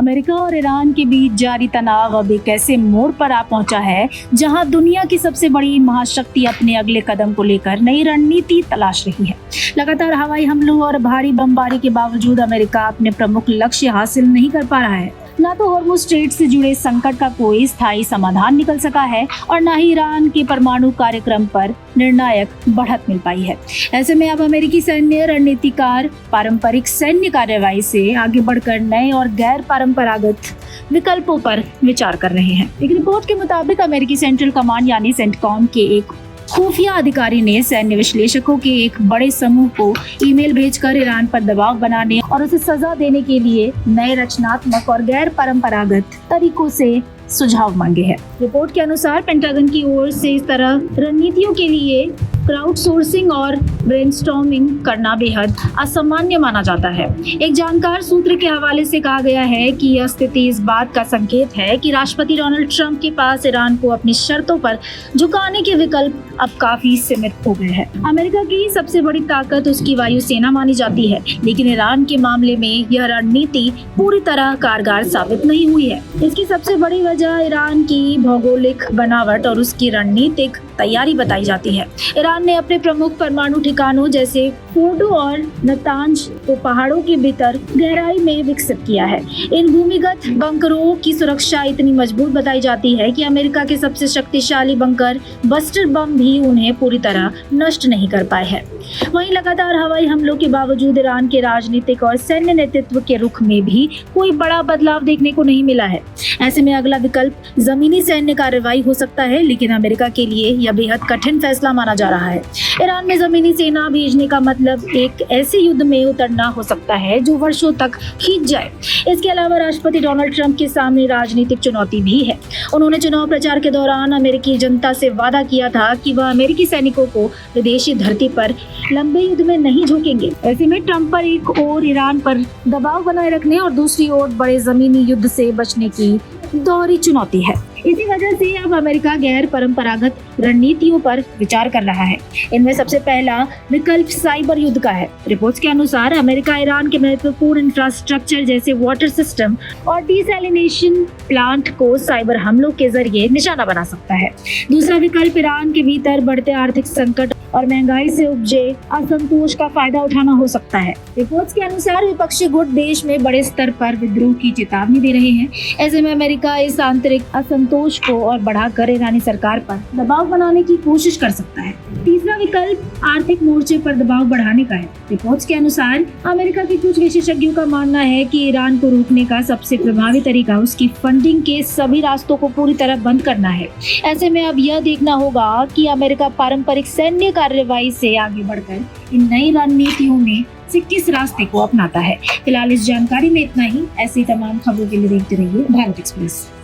America और Iran के बीच जारी तनाव अब एक ऐसे मोड़ पर आ पहुंचा है जहां दुनिया की सबसे बड़ी महाशक्ति अपने अगले कदम को लेकर नई रणनीति तलाश रही है। लगातार हवाई हमलों और भारी बमबारी के बावजूद अमेरिका अपने प्रमुख लक्ष्य हासिल नहीं कर पा रहा है। न तो हॉर्मुज़ स्ट्रेट से जुड़े संकट का कोई स्थायी समाधान निकल सका है और न ही ईरान के परमाणु कार्यक्रम पर निर्णायक बढ़त मिल पाई है। ऐसे में अब अमेरिकी सैन्य रणनीतिकार पारंपरिक सैन्य कार्रवाई से आगे बढ़कर नए और गैर परंपरागत विकल्पों पर विचार कर रहे हैं। एक रिपोर्ट के मुताबिक अमेरिकी सेंट्रल कमांड यानी सेंटकॉम के एक खुफिया अधिकारी ने सैन्य विश्लेषकों के एक बड़े समूह को ईमेल भेजकर ईरान पर दबाव बनाने और उसे सजा देने के लिए नए रचनात्मक और गैर परंपरागत तरीकों से सुझाव मांगे हैं। रिपोर्ट के अनुसार पेंटागन की ओर से इस तरह रणनीतियों के लिए क्राउडसोर्सिंग और ब्रेनस्टॉर्मिंग करना बेहद असामान्य माना जाता है। एक जानकार सूत्र के हवाले से कहा गया है कि यह स्थिति इस बात का संकेत है कि राष्ट्रपति डोनाल्ड ट्रंप के पास ईरान को अपनी शर्तों पर झुकाने के विकल्प अब काफी सीमित हो गए हैं। अमेरिका की सबसे बड़ी ताकत उसकी वायुसेना मानी जाती है, लेकिन ईरान के मामले में यह रणनीति पूरी तरह कारगर साबित नहीं हुई है। इसकी सबसे बड़ी वजह ईरान की भौगोलिक बनावट और उसकी रणनीतिक तैयारी बताई जाती है। ईरान ने अपने प्रमुख परमाणु ठिकानों जैसे फोर्डो और नतांज को पहाड़ों के भीतर गहराई में विकसित किया है। इन भूमिगत बंकरों की सुरक्षा इतनी मजबूत बताई जाती है कि अमेरिका के सबसे शक्तिशाली बंकर बस्टर बम भी उन्हें पूरी तरह नष्ट नहीं कर पाए हैं। वहीं लगातार हवाई हमलों के बावजूद ईरान के राजनीतिक और सैन्य नेतृत्व के रुख में भी कोई बड़ा बदलाव देखने को नहीं मिला है। ऐसे में अगला विकल्प जमीनी सैन्य कार्रवाई हो सकता है, लेकिन अमेरिका के लिए यह बेहद कठिन फैसला माना जा रहा है। ईरान में जमीनी सेना भेजने का मतलब एक ऐसे युद्ध में उतरना हो सकता है जो वर्षों तक खींच जाए। इसके अलावा राष्ट्रपति डोनाल्ड ट्रंप के सामने राजनीतिक चुनौती भी है। उन्होंने चुनाव प्रचार के दौरान अमेरिकी जनता से वादा किया था कि वह अमेरिकी सैनिकों को विदेशी धरती पर लंबे युद्ध में नहीं झोंकेंगे। ऐसे में ट्रंप पर एक ओर ईरान पर दबाव बनाए रखने और दूसरी ओर बड़े जमीनी युद्ध से बचने की दोहरी चुनौती है। इसी वजह से अब अमेरिका गैर परंपरागत रणनीतियों पर विचार कर रहा है। इनमें सबसे पहला विकल्प साइबर युद्ध का है। रिपोर्ट्स के अनुसार अमेरिका ईरान के महत्वपूर्ण इंफ्रास्ट्रक्चर जैसे वाटर सिस्टम और डिसैलिनेशन प्लांट को साइबर हमलों के जरिए निशाना बना सकता है। दूसरा विकल्प ईरान के भीतर बढ़ते आर्थिक संकट और महंगाई से उपजे असंतोष का फायदा उठाना हो सकता है। रिपोर्ट्स के अनुसार विपक्षी गुट देश में बड़े स्तर पर विद्रोह की चेतावनी दे रहे हैं। ऐसे में अमेरिका इस आंतरिक असंतोष को और बढ़ाकर ईरानी सरकार पर दबाव बनाने की कोशिश कर सकता है। तीसरा विकल्प आर्थिक मोर्चे पर दबाव बढ़ाने का है। रिपोर्ट्स के अनुसार अमेरिका के कुछ विशेषज्ञों का मानना है कि ईरान को रोकने का सबसे प्रभावी तरीका उसकी फंडिंग के सभी रास्तों को पूरी तरह बंद करना है। ऐसे में अब यह देखना होगा कि अमेरिका पारंपरिक सैन्य कार्रवाई से आगे बढ़कर इन नई रणनीतियों में से किस रास्ते को अपनाता है। फिलहाल इस जानकारी में इतना ही। ऐसी तमाम खबरों के लिए देखते रहिए भारत एक्सप्रेस।